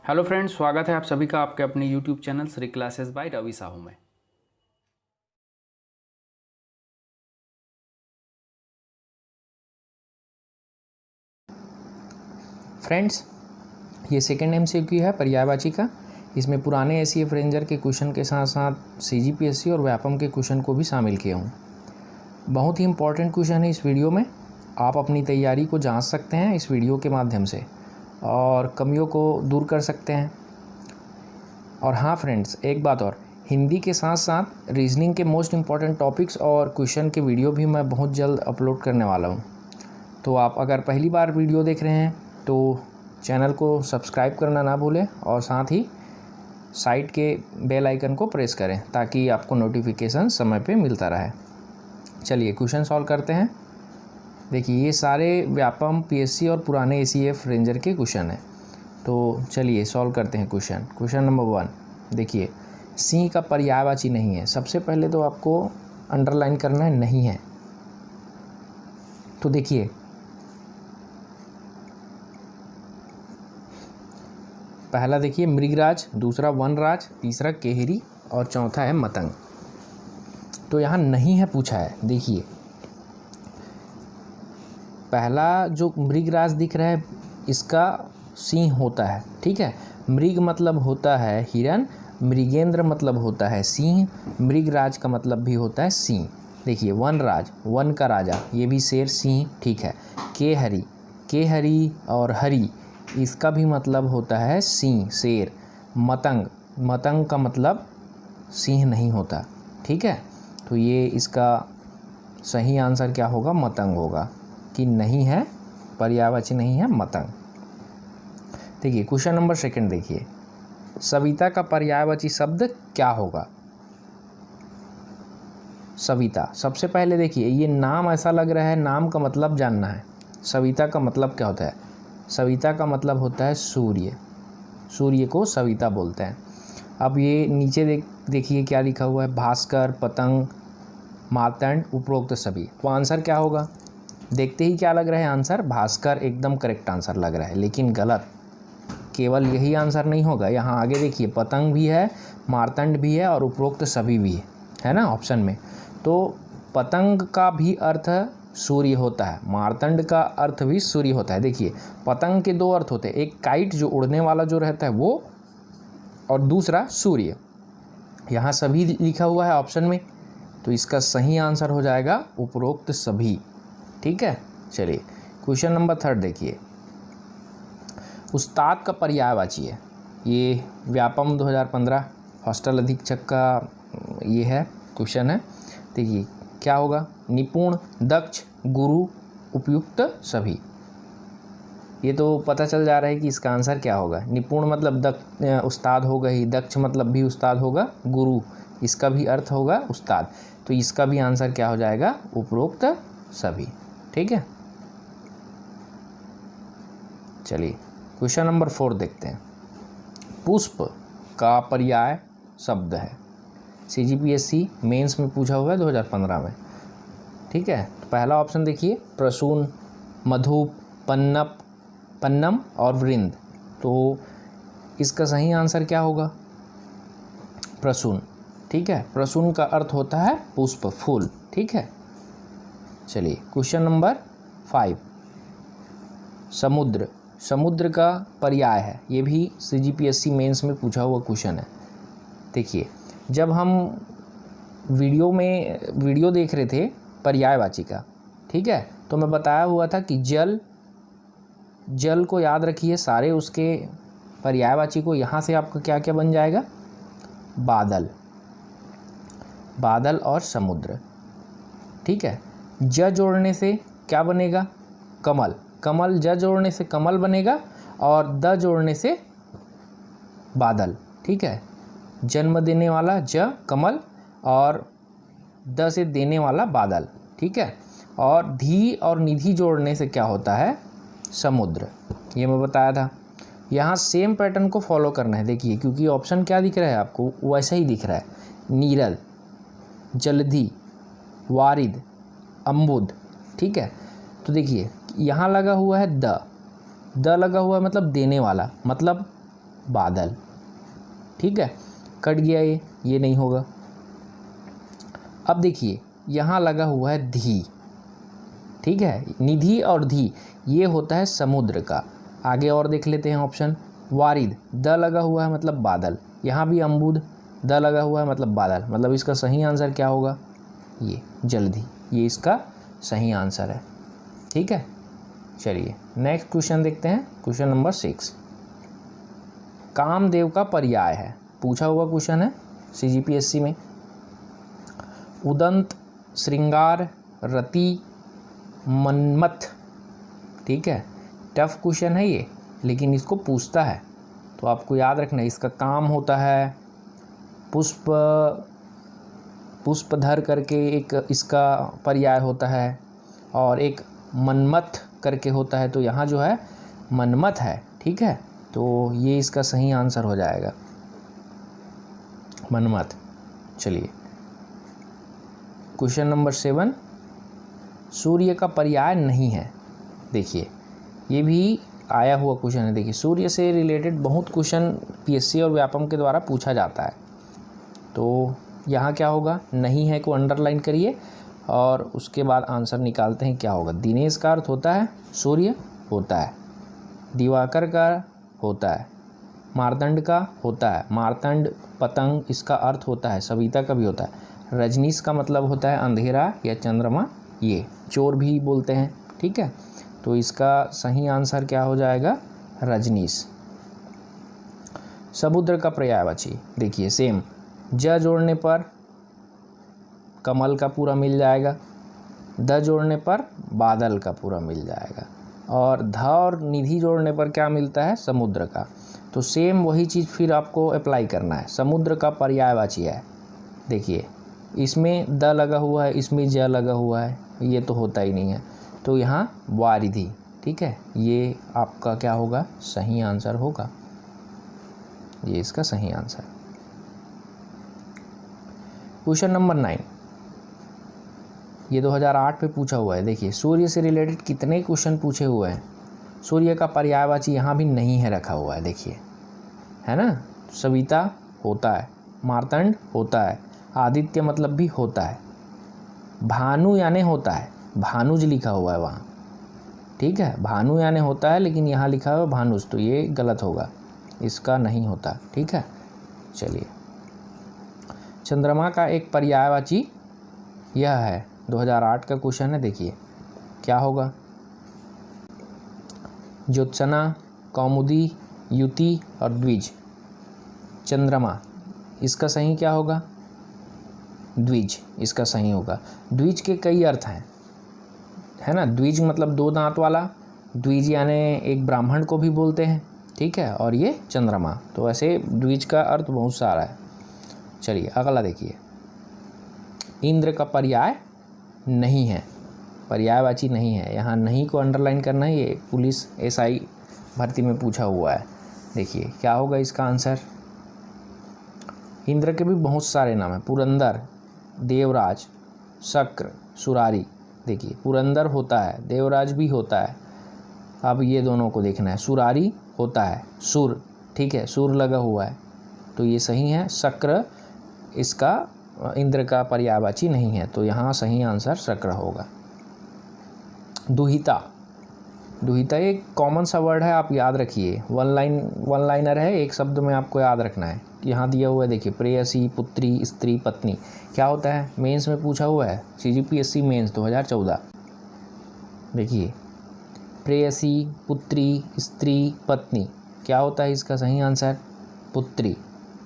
Hello friends, स्वागत है आप सभी का आपके अपने YouTube channel Shri classes by Ravi Sahu में। फ्रेंड्स, ये सेकेंड एमसीक्यू है पर्यायवाची का। इसमें पुराने एसीएफ रेंजर के क्वेश्चन के साथ साथ सीजीपीएससी और व्यापम के क्वेश्चन को भी शामिल किया हूँ। बहुत ही इंपॉर्टेंट क्वेश्चन है इस वीडियो में। आप अपनी तैयारी को जांच सकते हैं इस वीडियो के माध्यम से और कमियों को दूर कर सकते हैं। और हाँ फ्रेंड्स, एक बात और, हिंदी के साथ साथ रीजनिंग के मोस्ट इम्पॉर्टेंट टॉपिक्स और क्वेश्चन के वीडियो भी मैं बहुत जल्द अपलोड करने वाला हूँ। तो आप अगर पहली बार वीडियो देख रहे हैं तो चैनल को सब्सक्राइब करना ना भूलें और साथ ही साइड के बेल आइकन को प्रेस करें ताकि आपको नोटिफिकेशन समय पे मिलता रहे। चलिए क्वेश्चन सॉल्व करते हैं। देखिए, ये सारे व्यापम, पीएससी और पुराने एसीएफ रेंजर के क्वेश्चन हैं। तो चलिए सॉल्व करते हैं क्वेश्चन नंबर 1। देखिए, सी का पर्यायवाची नहीं है। सबसे पहले तो आपको अंडरलाइन करना है, नहीं है। तो देखिए, पहला देखिए मृगराज, दूसरा वनराज, तीसरा केहरी और चौथा है मतंग। तो यहाँ नहीं है पूछा है। देखिए, पहला जो मृगराज दिख रहा है इसका सिंह होता है, ठीक है। मृग मतलब होता है हिरन, मृगेंद्र मतलब होता है सिंह, मृगराज का मतलब भी होता है सिंह। देखिए, वनराज, वन का राजा, ये भी शेर, सिंह, ठीक है। केहरी और हरी, इसका भी मतलब होता है सिंह, शेर। मतंग का मतलब सिंह नहीं होता, ठीक है। तो ये इसका सही आंसर क्या होगा? मतंग होगा, कि नहीं है, पर्यायवाची नहीं है, मतंग। देखिए क्वेश्चन नंबर 2 देखिए, सविता का पर्यायवाची शब्द क्या होगा? सविता, सबसे पहले देखिए, ये नाम ऐसा लग रहा है, नाम का मतलब जानना है। सविता का मतलब क्या होता है? सविता का मतलब होता है सूर्य। सूर्य को सविता बोलते हैं। अब ये नीचे देखिए क्या लिखा हुआ है, भास्कर, पतंग, मार्तंड, उपरोक्त सभी। तो आंसर क्या होगा? देखते ही क्या लग रहा है आंसर? भास्कर एकदम करेक्ट आंसर लग रहा है, लेकिन गलत। केवल यही आंसर नहीं होगा, यहाँ आगे देखिए, पतंग भी है, मार्तंड भी है और उपरोक्त सभी भी है ना ऑप्शन में। तो पतंग का भी अर्थ सूर्य होता है, मार्तंड का अर्थ भी सूर्य होता है। देखिए, पतंग के 2 अर्थ होते हैं, एक काइट जो उड़ने वाला जो रहता है वो, और दूसरा सूर्य। यहाँ सभी लिखा हुआ है ऑप्शन में, तो इसका सही आंसर हो जाएगा उपरोक्त सभी, ठीक है। चलिए क्वेश्चन नंबर 3 देखिए, उस्ताद का पर्यायवाची है। ये व्यापम 2015 हॉस्टल अधीक्षक का ये है क्वेश्चन है। देखिए क्या होगा? निपुण, दक्ष, गुरु, उपयुक्त सभी। ये तो पता चल जा रहा है कि इसका आंसर क्या होगा। निपुण मतलब उस्ताद होगा ही, दक्ष मतलब भी उस्ताद होगा, गुरु इसका भी अर्थ होगा उस्ताद। तो इसका भी आंसर क्या हो जाएगा? उपरोक्त सभी, ठीक है। चलिए क्वेश्चन नंबर 4 देखते हैं। पुष्प का पर्याय शब्द है। सीजीपीएससी मेंस में पूछा हुआ है 2015 में, ठीक है। तो पहला ऑप्शन देखिए, प्रसून, मधुप, पन्नम और वृंद। तो इसका सही आंसर क्या होगा? प्रसून, ठीक है। प्रसून का अर्थ होता है पुष्प, फूल, ठीक है। चलिए क्वेश्चन नंबर 5, समुद्र का पर्याय है। ये भी सीजीपीएससी मेंस में पूछा हुआ क्वेश्चन है। देखिए, जब हम वीडियो देख रहे थे पर्यायवाची का, ठीक है, तो मैं बताया हुआ था कि जल को याद रखिए, सारे उसके पर्यायवाची को। यहाँ से आपका क्या क्या बन जाएगा? बादल और समुद्र, ठीक है। ज जोड़ने से क्या बनेगा? कमल, ज जोड़ने से कमल बनेगा और द जोड़ने से बादल, ठीक है। जन्म देने वाला ज कमल और द से देने वाला बादल, ठीक है। और धी और निधि जोड़ने से क्या होता है? समुद्र। ये मैं बताया था। यहाँ सेम पैटर्न को फॉलो करना है। देखिए, क्योंकि ऑप्शन क्या दिख रहा है आपको, वैसा ही दिख रहा है। नीरल, जलधि, वारिद, अम्बुद, ठीक है। तो देखिए यहाँ लगा हुआ है द लगा हुआ है, मतलब देने वाला, मतलब बादल। ठीक है, कट गया ये नहीं होगा। अब देखिए यहाँ लगा हुआ है धी। ठीक है, निधि और धी ये होता है समुद्र का। आगे और देख लेते हैं ऑप्शन। वारिद, द लगा हुआ है मतलब बादल। यहाँ भी अम्बुद, द लगा हुआ है मतलब बादल। मतलब इसका सही आंसर क्या होगा? ये जलधि, ये इसका सही आंसर है। ठीक है, चलिए नेक्स्ट क्वेश्चन देखते हैं। क्वेश्चन नंबर 6 कामदेव का पर्याय है, पूछा हुआ क्वेश्चन है CGPSC में। उदंत, श्रृंगार, रति, मन्मथ। ठीक है, टफ क्वेश्चन है ये, लेकिन इसको पूछता है तो आपको याद रखना है। इसका काम होता है पुष्पधर करके एक इसका पर्याय होता है, और एक मन्मथ करके होता है। तो यहाँ जो है मन्मथ है। ठीक है, तो ये इसका सही आंसर हो जाएगा, मन्मथ। चलिए क्वेश्चन नंबर 7 सूर्य का पर्याय नहीं है। देखिए ये भी आया हुआ क्वेश्चन है। देखिए सूर्य से रिलेटेड बहुत क्वेश्चन PSC और व्यापम के द्वारा पूछा जाता है। तो यहाँ क्या होगा? नहीं है को अंडरलाइन करिए और उसके बाद आंसर निकालते हैं क्या होगा। दिनेश का अर्थ होता है सूर्य होता है, दिवाकर का होता है, मार्तंड का होता है, मार्तंड पतंग इसका अर्थ होता है, सविता का भी होता है, रजनीश का मतलब होता है अंधेरा या चंद्रमा, ये चोर भी बोलते हैं। ठीक है, तो इसका सही आंसर क्या हो जाएगा? रजनीश। समुद्र का पर्यायवाची देखिए सेम, ज जोड़ने पर कमल का पूरा मिल जाएगा, द जोड़ने पर बादल का पूरा मिल जाएगा, और ध और निधि जोड़ने पर क्या मिलता है? समुद्र का। तो सेम वही चीज़ फिर आपको अप्लाई करना है। समुद्र का पर्यायवाची है। देखिए इसमें द लगा हुआ है, इसमें ज लगा हुआ है, ये तो होता ही नहीं है। तो यहाँ वारिधि। ठीक है, ये आपका क्या होगा? सही आंसर होगा, ये इसका सही आंसर। क्वेश्चन नंबर 9 ये 2008 पे पूछा हुआ है। देखिए सूर्य से रिलेटेड कितने क्वेश्चन पूछे हुए हैं। सूर्य का पर्यायवाची यहाँ भी नहीं है रखा हुआ है, देखिए है ना। सविता होता है, मार्तंड होता है, आदित्य मतलब भी होता है, भानु यानी होता है, भानुज लिखा हुआ है वहाँ। ठीक है, भानु यानी होता है, लेकिन यहाँ लिखा हुआ है भानुज, तो ये गलत होगा, इसका नहीं होता। ठीक है, चलिए चंद्रमा का एक पर्यायवाची यह है, 2008 का क्वेश्चन है। देखिए क्या होगा? ज्योत्सना, कौमुदी, युति और द्विज। चंद्रमा इसका सही क्या होगा? द्विज इसका सही होगा। द्विज के कई अर्थ हैं, है ना। द्विज मतलब दो दांत वाला, द्विज यानी एक ब्राह्मण को भी बोलते हैं। ठीक है, और ये चंद्रमा, तो ऐसे द्विज का अर्थ बहुत सारा है। चलिए अगला देखिए, इंद्र का पर्याय नहीं है, पर्यायवाची नहीं है। यहाँ नहीं को अंडरलाइन करना है, ये पुलिस SI भर्ती में पूछा हुआ है। देखिए क्या होगा इसका आंसर? इंद्र के भी बहुत सारे नाम हैं, पुरंदर, देवराज, शक्र, सुरारी। देखिए पुरंदर होता है, देवराज भी होता है। अब ये दोनों को देखना है। सुरारी होता है, सुर। ठीक है, सुर लगा हुआ है, तो ये सही है। शक्र इसका इंद्र का पर्यायवाची नहीं है, तो यहाँ सही आंसर शक्र होगा। दुहिता, दुहिता एक कॉमन सा वर्ड है, आप याद रखिए। वन लाइनर है, एक शब्द में आपको याद रखना है। यहाँ दिया हुआ है देखिए, प्रेयसी, पुत्री, स्त्री, पत्नी। क्या होता है? मेंस में पूछा हुआ है, CGPSC मेंस 2014। देखिए प्रेयसी, पुत्री, स्त्री, पत्नी, क्या होता है इसका सही आंसर? पुत्री।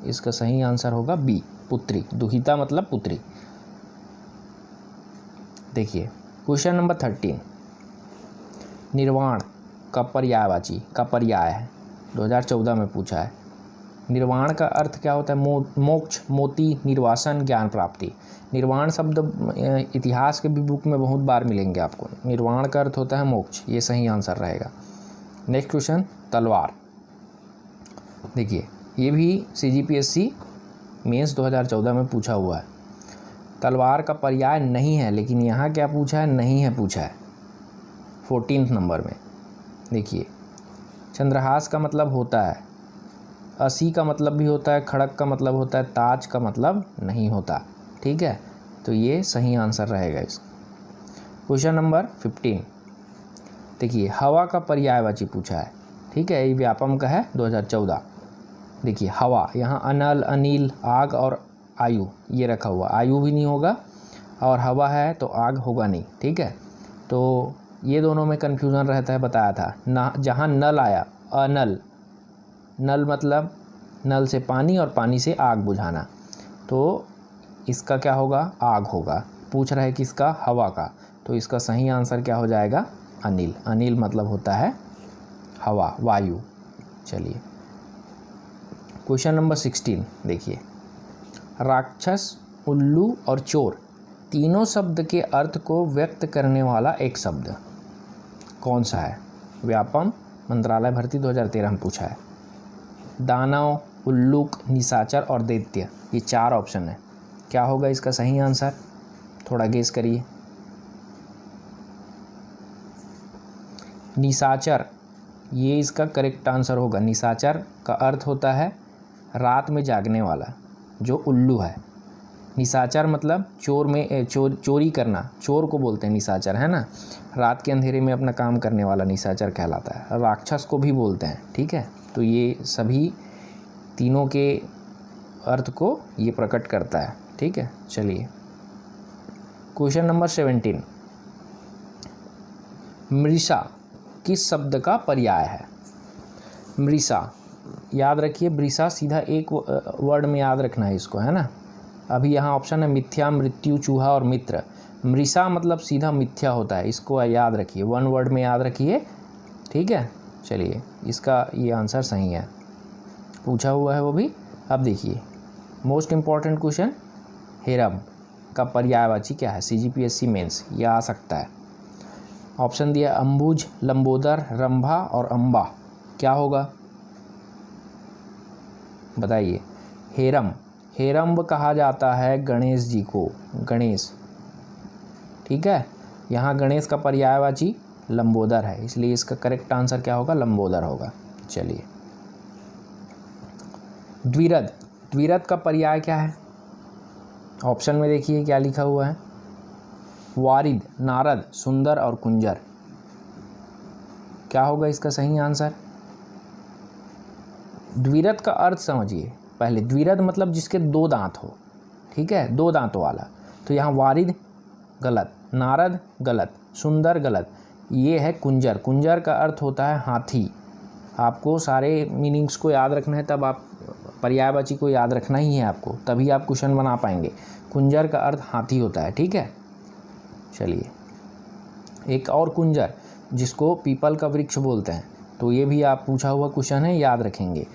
इसका सही आंसर होगा B, पुत्री। दुहिता मतलब पुत्री। देखिए क्वेश्चन नंबर 13 निर्वाण का पर्यायवाची का पर्याय है, 2014 में पूछा है। निर्वाण का अर्थ क्या होता है? मोक्ष, मोती, निर्वासन, ज्ञान प्राप्ति। निर्वाण शब्द इतिहास के भी बुक में बहुत बार मिलेंगे आपको। निर्वाण का अर्थ होता है मोक्ष, ये सही आंसर रहेगा। नेक्स्ट क्वेश्चन, तलवार। देखिए ये भी CGPSC मेंस 2014 में पूछा हुआ है। तलवार का पर्याय नहीं है, लेकिन यहाँ क्या पूछा है? नहीं है पूछा है 14 नंबर में। देखिए चंद्रहास का मतलब होता है असी का मतलब भी होता है, खड़क का मतलब होता है, ताज का मतलब नहीं होता। ठीक है, तो ये सही आंसर रहेगा इसका। क्वेश्चन नंबर 15 देखिए, हवा का पर्यायवाची पूछा है। ठीक है, ये व्यापम का है 2014। देखिए हवा, यहाँ अनल, अनिल, आग और आयु ये रखा हुआ, आयु भी नहीं होगा और हवा है तो आग होगा नहीं। ठीक है, तो ये दोनों में कन्फ्यूज़न रहता है, बताया था ना। जहाँ नल आया, अनल, नल मतलब नल से पानी और पानी से आग बुझाना, तो इसका क्या होगा, आग होगा। पूछ रहा है किसका, हवा का, तो इसका सही आंसर क्या हो जाएगा, अनिल। अनिल मतलब होता है हवा, वायु। चलिए क्वेश्चन नंबर 16 देखिए, राक्षस, उल्लू और चोर तीनों शब्द के अर्थ को व्यक्त करने वाला एक शब्द कौन सा है। व्यापम मंत्रालय भर्ती 2013 में पूछा है। दानव, उल्लूक, निशाचर और दैत्य, ये 4 ऑप्शन है। क्या होगा इसका सही आंसर, थोड़ा गेस करिए। निशाचर, ये इसका करेक्ट आंसर होगा। निशाचर का अर्थ होता है रात में जागने वाला, जो उल्लू है। निशाचर मतलब चोर में चोरी करना, चोर को बोलते हैं निशाचर, है ना। रात के अंधेरे में अपना काम करने वाला निशाचर कहलाता है। राक्षस को भी बोलते हैं। ठीक है, तो ये सभी तीनों के अर्थ को ये प्रकट करता है। ठीक है, चलिए क्वेश्चन नंबर 17, मृषा किस शब्द का पर्याय है। मृषा, याद रखिए, मृषा सीधा एक वर्ड में याद रखना है इसको, है ना। अभी यहाँ ऑप्शन है मिथ्या, मृत्यु, चूहा और मित्र। मृषा मतलब सीधा मिथ्या होता है, इसको याद रखिए, 1 वर्ड में याद रखिए। ठीक है, चलिए इसका ये आंसर सही है, पूछा हुआ है वो भी। अब देखिए मोस्ट इम्पॉर्टेंट क्वेश्चन, हेरम का पर्यायवाची क्या है, CGPSC मेंस ये आ सकता है। ऑप्शन दिया अंबुज, लंबोदर, रंभा और अम्बा, क्या होगा बताइए। हेरम, हेरम्ब कहा जाता है गणेश जी को, गणेश। ठीक है, यहाँ गणेश का पर्यायवाची लंबोदर है, इसलिए इसका करेक्ट आंसर क्या होगा, लंबोदर होगा। चलिए द्विरथ, द्विरथ का पर्याय क्या है। ऑप्शन में देखिए क्या लिखा हुआ है, वारिद, नारद, सुंदर और कुंजर। क्या होगा इसका सही आंसर। द्विरथ का अर्थ समझिए पहले। द्विरथ मतलब जिसके 2 दांत हो। ठीक है, 2 दांतों वाला। तो यहाँ वारिद गलत, नारद गलत, सुंदर गलत, ये है कुंजर। कुंजर का अर्थ होता है हाथी। आपको सारे मीनिंग्स को याद रखना है, तब आप पर्यायवाची को याद रखना ही है आपको, तभी आप क्वेश्चन बना पाएंगे। कुंजर का अर्थ हाथी होता है। ठीक है, चलिए एक और कुंजर जिसको पीपल का वृक्ष बोलते हैं, तो ये भी आप पूछा हुआ क्वेश्चन है, याद रखेंगे।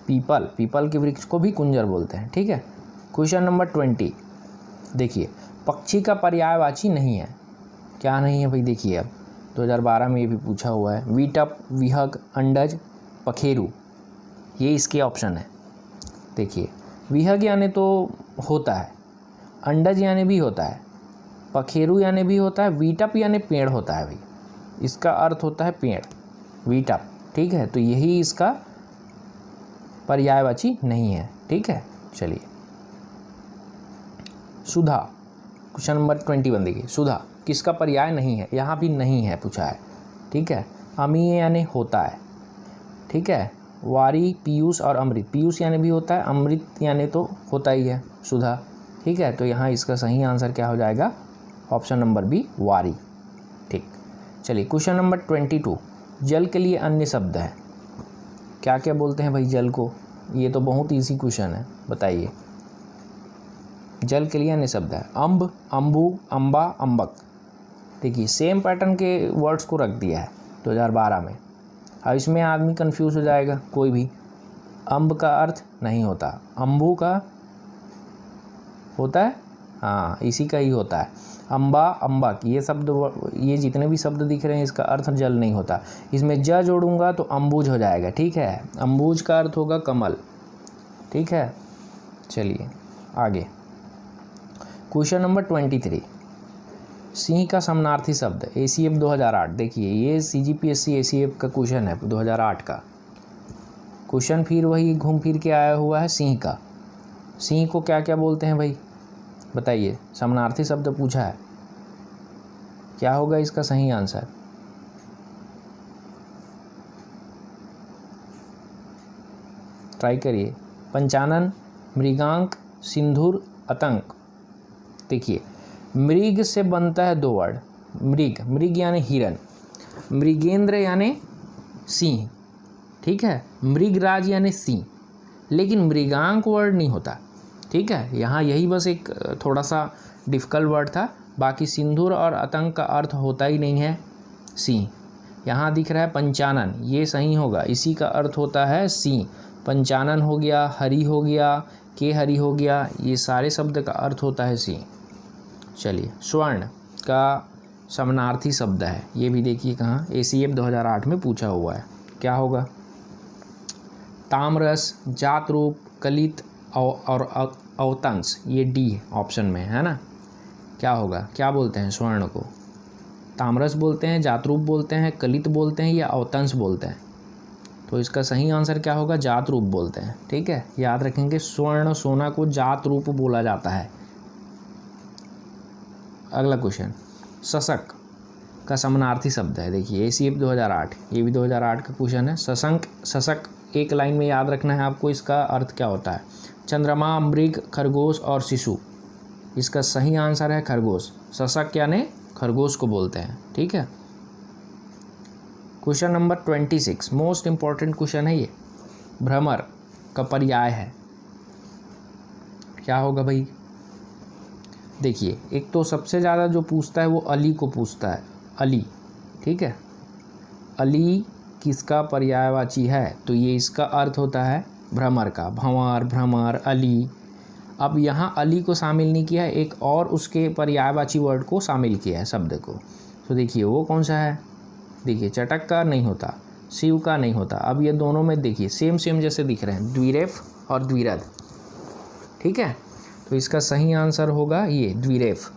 पीपल, पीपल के वृक्ष को भी कुंजर बोलते हैं। ठीक है, क्वेश्चन नंबर 20 देखिए, पक्षी का पर्यायवाची नहीं है। क्या नहीं है भाई, देखिए अब 2012 में ये भी पूछा हुआ है। वीटप, विहग, अंडज, पखेरु, ये इसके ऑप्शन है। देखिए विहग यानी तो होता है, अंडज यानी भी होता है, पखेरु यानी भी होता है, वीटप यानी पेड़ होता है भाई, इसका अर्थ होता है पेड़, वीटप। ठीक है, तो यही इसका पर्यायवाची नहीं है। ठीक है, चलिए सुधा, क्वेश्चन नंबर 21 देखिए, सुधा किसका पर्याय नहीं है, यहाँ भी नहीं है पूछा है। ठीक है, अमीय यानी होता है। ठीक है, वारी, पीयूष और अमृत, पीयूष यानी भी होता है, अमृत यानी तो होता ही है सुधा। ठीक है, तो यहाँ इसका सही आंसर क्या हो जाएगा, ऑप्शन नंबर बी, वारी। ठीक, चलिए क्वेश्चन नंबर 22, जल के लिए अन्य शब्द है। क्या क्या बोलते हैं भाई जल को, ये तो बहुत ईजी क्वेश्चन है, बताइए। जल के लिए अन्य शब्द है, अम्ब, अम्बू, अम्बा, अम्बक। देखिए सेम पैटर्न के वर्ड्स को रख दिया है 2012 में। अब इसमें आदमी कंफ्यूज हो जाएगा, कोई भी। अम्ब का अर्थ नहीं होता, अम्बू का होता है, हाँ इसी का ही होता है। अम्बा, अम्बक, ये शब्द, ये जितने भी शब्द दिख रहे हैं इसका अर्थ जल नहीं होता। इसमें ज जोड़ूंगा तो अम्बुज हो जाएगा। ठीक है, अम्बुज का अर्थ होगा कमल। ठीक है, चलिए आगे क्वेश्चन नंबर 23, सिंह का समानार्थी शब्द, ACF 2008। देखिए ये CGPSC ACF का क्वेश्चन है 2008 का। क्वेश्चन फिर वही घूम फिर के आया हुआ है सिंह का। सिंह को क्या क्या बोलते हैं भाई, बताइए। समानार्थी शब्द पूछा है, क्या होगा इसका सही आंसर? ट्राई करिए। पंचानन, मृगांक, सिंधुर, अतंक। देखिए मृग से बनता है 2 वर्ड। मृग यानी हिरन, मृगेंद्र यानी सिंह, ठीक है। मृगराज यानी सिंह, लेकिन मृगांक वर्ड नहीं होता, ठीक है। यहाँ यही बस एक थोड़ा सा डिफ़िकल्ट वर्ड था। बाकी सिंधुर और आतंक का अर्थ होता ही नहीं है सिंह। यहाँ दिख रहा है पंचानन, ये सही होगा, इसी का अर्थ होता है सिंह। पंचानन हो गया, हरि हो गया, के हरि हो गया, ये सारे शब्द का अर्थ होता है सिंह। चलिए स्वर्ण का समानार्थी शब्द है, ये भी देखिए कहाँ ACF 2008 में पूछा हुआ है, क्या होगा? ताम्रस, जात रूप, कलित और अवतंस, ये डी ऑप्शन में है ना। क्या होगा, क्या बोलते हैं स्वर्ण को? ताम्रस बोलते हैं, जातरूप बोलते हैं, कलित बोलते हैं या अवतंस बोलते हैं? तो इसका सही आंसर क्या होगा? जात रूप बोलते हैं, ठीक है। याद रखेंगे स्वर्ण सोना को जात रूप बोला जाता है। अगला क्वेश्चन, शशक का समानार्थी शब्द है। देखिए ACF 2008, ये भी 2008 का क्वेश्चन है। शशक एक लाइन में याद रखना है आपको, इसका अर्थ क्या होता है? चंद्रमा, मृग, खरगोश और शिशु। इसका सही आंसर है खरगोश। शशक यानी खरगोश को बोलते हैं, ठीक है। Question number 26, most important question है ये। भ्रमर का पर्याय है, क्या होगा भाई? देखिए एक तो सबसे ज़्यादा जो पूछता है वो अली को पूछता है, अली, ठीक है। अली किसका पर्यायवाची है? तो ये इसका अर्थ होता है भ्रमर का, भंवर, भ्रमर, अली। अब यहाँ अली को शामिल नहीं किया है, एक और उसके पर्यायवाची वर्ड को शामिल किया है, शब्द को। तो देखिए वो कौन सा है? देखिए चटक का नहीं होता, शिव का नहीं होता। अब ये दोनों में देखिए सेम जैसे दिख रहे हैं, द्विरेफ और द्विरथ, ठीक है। तो इसका सही आंसर होगा ये द्विरेफ,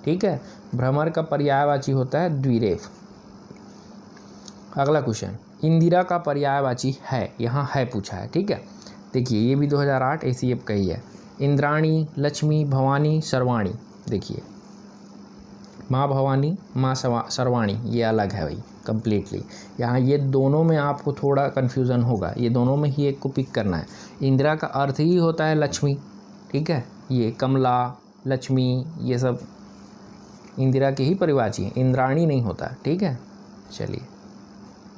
ठीक है। भ्रमर का पर्यायवाची होता है द्विरेफ। अगला क्वेश्चन, इंदिरा का पर्यायवाची है, यहाँ है पूछा है, ठीक है। देखिए ये भी 2008 ACF का ही है। इंद्राणी, लक्ष्मी, भवानी, सर्वाणी। देखिए माँ भवानी, माँ सर्वाणी, ये अलग है भाई कम्प्लीटली। यहाँ ये दोनों में आपको थोड़ा कन्फ्यूज़न होगा, ये दोनों में ही एक को पिक करना है। इंदिरा का अर्थ ही होता है लक्ष्मी, ठीक है। ये कमला, लक्ष्मी, ये सब इंदिरा के ही परिवाची है, इंद्राणी नहीं होता, ठीक है। चलिए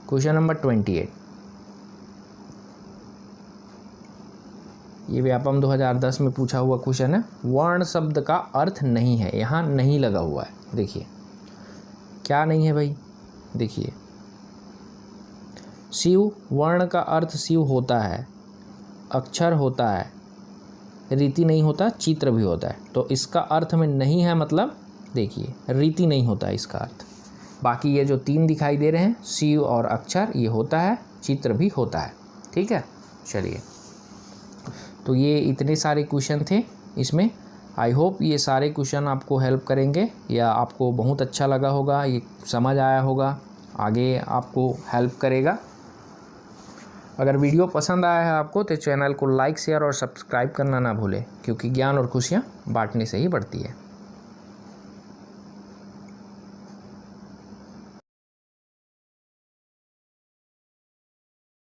क्वेश्चन नंबर 28, ये व्यापम 2010 में पूछा हुआ क्वेश्चन है। वर्ण शब्द का अर्थ नहीं है, यहाँ नहीं लगा हुआ है। देखिए क्या नहीं है भाई? देखिए शिव, वर्ण का अर्थ शिव होता है, अक्षर होता है, रीति नहीं होता, चित्र भी होता है। तो इसका अर्थ में नहीं है, मतलब देखिए रीति नहीं होता इसका अर्थ। बाकी ये जो 3 दिखाई दे रहे हैं, शिव और अक्षर, ये होता है, चित्र भी होता है, ठीक है। चलिए तो ये इतने सारे क्वेश्चन थे इसमें। आई होप ये सारे क्वेश्चन आपको हेल्प करेंगे, या आपको बहुत अच्छा लगा होगा, ये समझ आया होगा, आगे आपको हेल्प करेगा। अगर वीडियो पसंद आया है आपको तो चैनल को लाइक, शेयर और सब्सक्राइब करना ना भूलें, क्योंकि ज्ञान और खुशियाँ बांटने से ही बढ़ती है।